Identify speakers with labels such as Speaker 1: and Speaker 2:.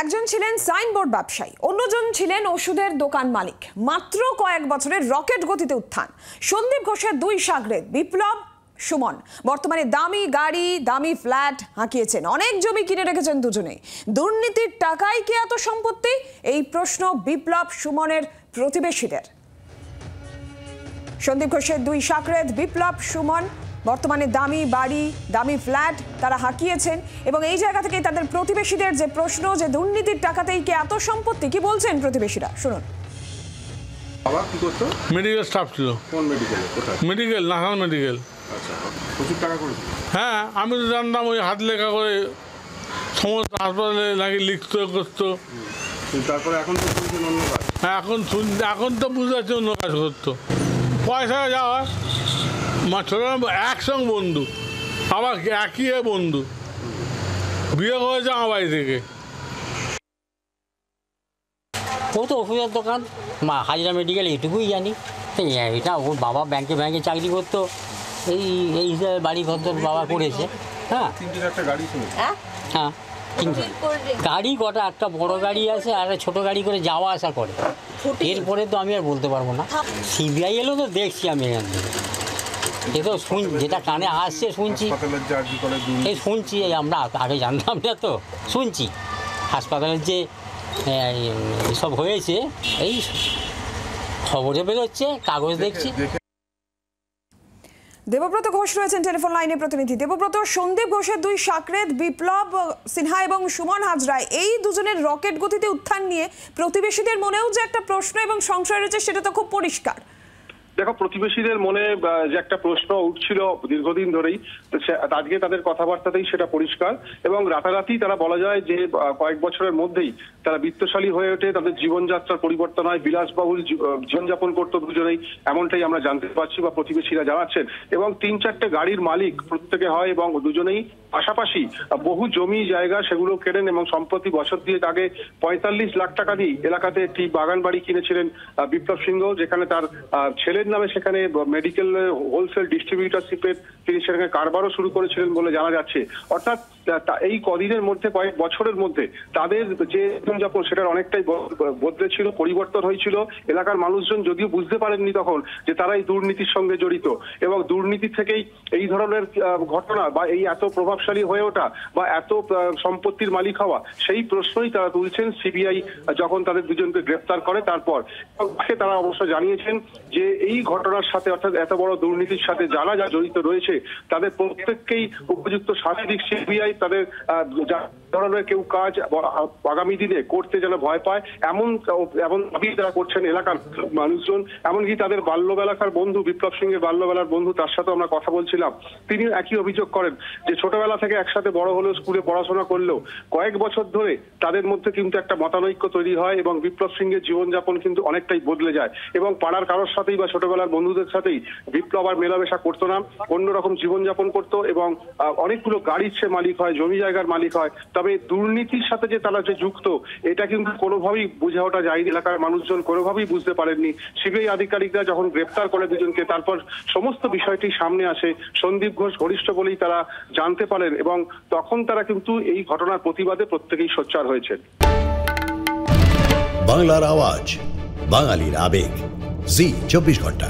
Speaker 1: একজন ছিলেন সাইনবোর্ড ব্যবসায়ী, অন্যজন ছিলেন ওষুধের দোকান মালিক। মাত্র কয়েক বছরের রকেট গতিতে উত্থান সন্দীপ ঘোষের দুই শাগরেদ বিপ্লব, সুমন। বর্তমানে দামি গাড়ি, দামি ফ্ল্যাট হাঁকিয়েছেন, অনেক জমি কিনে রেখেছেন দুজনেই। দুর্নীতির টাকায় কি এত সম্পত্তি? এই প্রশ্ন বিপ্লব, সুমনের প্রতিবেশীদের। সন্দীপ ঘোষের দুই শাগরেদ বিপ্লব, সুমন বর্তমানে দামি বাড়ি, দামি ফ্ল্যাট তারা হাঁকিয়েছেন এবং এই জায়গা থেকে তাদের প্রতিবেশীদের যে প্রশ্ন, যে দুর্নীতির টাকাতেই কি এত সম্পত্তি, কি বলছেন প্রতিবেশীরা শুনুন।
Speaker 2: বাবা কি করতো?
Speaker 3: মেডিকেল স্টাফ ছিল।
Speaker 2: কোন মেডিকেল? কোথায়?
Speaker 3: Medical, national medical.
Speaker 2: আচ্ছা, প্রচুর টাকা করেছিল।
Speaker 3: হ্যাঁ, আমি তো জানতাম ওই হাত লেখা করে সমস্ত হাসপাতালে নাকি লিখত করতো।
Speaker 2: তারপরে এখন তো শুনছেন অন্য কাজ।
Speaker 3: হ্যাঁ, এখন তো বুঝতে পারছি অন্য কাজ করতো। পয়সা যাওয়া মা ছোট একসঙ্গে বন্ধু, আবার একই বন্ধু, বিয়ে করেছে আমার বাড়ি থেকে।
Speaker 4: ও তো ওষুধের দোকান, হাজরা মেডিকেল, এটুকুই জানি। এটা ওর বাবা ব্যাংকে চাকরি করতো, এই হিসাবে বাড়ি ঘর বাবা করেছে। হ্যাঁ,
Speaker 2: একটা গাড়ি ছিল।
Speaker 4: হ্যাঁ, গাড়ি কটা, একটা বড় গাড়ি আছে আর ছোট গাড়ি করে যাওয়া আসা করে। এরপরে তো আমি আর বলতে পারবো না। সিবিআই এলো তো দেখছি আমি এখান থেকে, এ তো যেটা কানে আসছে শুনছি, এই শুনছি, আমরা আগে জানতাম না তো, শুনছি হাসপাতালের যে সব হয়েছে এই খবরে বেরোচ্ছে, কাগজ দেখছি।
Speaker 1: দেবব্রত ঘোষ রয়েছেন টেলিফোন লাইনে প্রতিনিধি। দেবব্রত, সন্দীপ ঘোষের দুই শাগরেদ বিপ্লব সিনহা এবং সুমন হাজরায় এই দুজনের রকেট গতিতে উত্থান নিয়ে প্রতিবেশীদের মনেও যে একটা প্রশ্ন এবং সংশয় রয়েছে সেটা তো খুব পরিষ্কার।
Speaker 5: দেখো, প্রতিবেশীদের মনে যে একটা প্রশ্ন উঠছিল দীর্ঘদিন ধরেই, আজকে তাদের কথাবার্তাতেই সেটা পরিষ্কার এবং রাতারাতি তারা বলা যায় যে কয়েক বছরের মধ্যেই তারা বিত্তশালী হয়ে ওঠে, তাদের জীবনযাত্রার পরিবর্তন হয়, বিলাসবহুল জীবনযাপন করতো দুজনেই, এমনটাই আমরা জানতে পারছি বা প্রতিবেশীরা জানাচ্ছেন। এবং 3-4টে গাড়ির মালিক প্রত্যেকে হয় এবং দুজনেই পাশাপাশি বহু জমি জায়গা সেগুলো কেনেন এবং সম্প্রতি বছর দিয়ে আগে 45 লাখ টাকা দিয়ে এলাকাতে একটি বাগান বাড়ি কিনেছিলেন বিপ্লব সিংহ, যেখানে তার ছেলের নামে সেখানে মেডিকেল হোলসেল ডিস্ট্রিবিউটারশিপের তিনি সেখানে কারবারও শুরু করেছিলেন বলে জানা যাচ্ছে। অর্থাৎ এই কদিনের মধ্যে, কয়েক বছরের মধ্যে তাদের যে জীবনযাপন সেটার অনেকটাই বদলেছিল, পরিবর্তন হয়েছিল। এলাকার মানুষজন যদিও বুঝতে পারেননি তখন যে তারা এই দুর্নীতির সঙ্গে জড়িত এবং দুর্নীতি থেকেই এই ধরনের ঘটনা বা এই এত প্রভাবশালী হয়ে ওঠা বা এত সম্পত্তির মালিক হওয়া, সেই প্রশ্নই তারা তুলছেন সিবিআই যখন তাদের দুজনকে গ্রেপ্তার করে। তারপর তারা অবশ্য জানিয়েছেন যে এই ঘটনার সাথে, অর্থাৎ এত বড় দুর্নীতির সাথে যারা জড়িত রয়েছে তাদের প্রত্যেককেই উপযুক্ত শাস্তি দিক সিবিআই। তাদের ধরনের কেউ কাজ আগামী দিনে করতে যেন ভয় পায় এমন দাবি তারা করছেন এলাকার মানুষজন। এমনকি তাদের বাল্যবেলাকার বন্ধু, বিপ্লব সিংহের বাল্যবেলার বন্ধু, তার সাথে আমরা কথা বলছিলাম, তিনি একই অভিযোগ করেন যে ছোটবেলা থেকে একসাথে বড় হলেও, স্কুলে পড়াশোনা করলেও কয়েক বছর ধরে তাদের মধ্যে কিন্তু একটা মতানৈক্য তৈরি হয় এবং বিপ্লব সিংহের জীবনযাপন কিন্তু অনেকটাই বদলে যায় এবং পাড়ার কারোর সাথেই বা ছোটবেলার বন্ধুদের সাথেই বিপ্লব আর মেলামেশা করতো না, অন্যরকম জীবনযাপন করতো এবং অনেকগুলো গাড়ির সে মালিক হয়, জমি জায়গার মালিক হয়। তবে দুর্নীতির সাথে যে তারা যে যুক্ত, এটা কিন্তু কোনোভাবেই বুঝে ওঠা যায়নি, এলাকার মানুষজন কোনোভাবেই বুঝতে পারেননি। সিবিআই আধিকারিকরা যখন গ্রেপ্তার করে দুজনকে, তারপর সমস্ত বিষয়টি সামনে আসে। সন্দীপ ঘোষ ঘনিষ্ঠ বলেই তারা জানতে পারেন এবং তখন তারা কিন্তু এই ঘটনার প্রতিবাদে প্রত্যেকেই সোচ্চার হয়েছেন।
Speaker 6: বাংলার আওয়াজ, বাঙালির আবেগ, জি 24 ঘন্টা।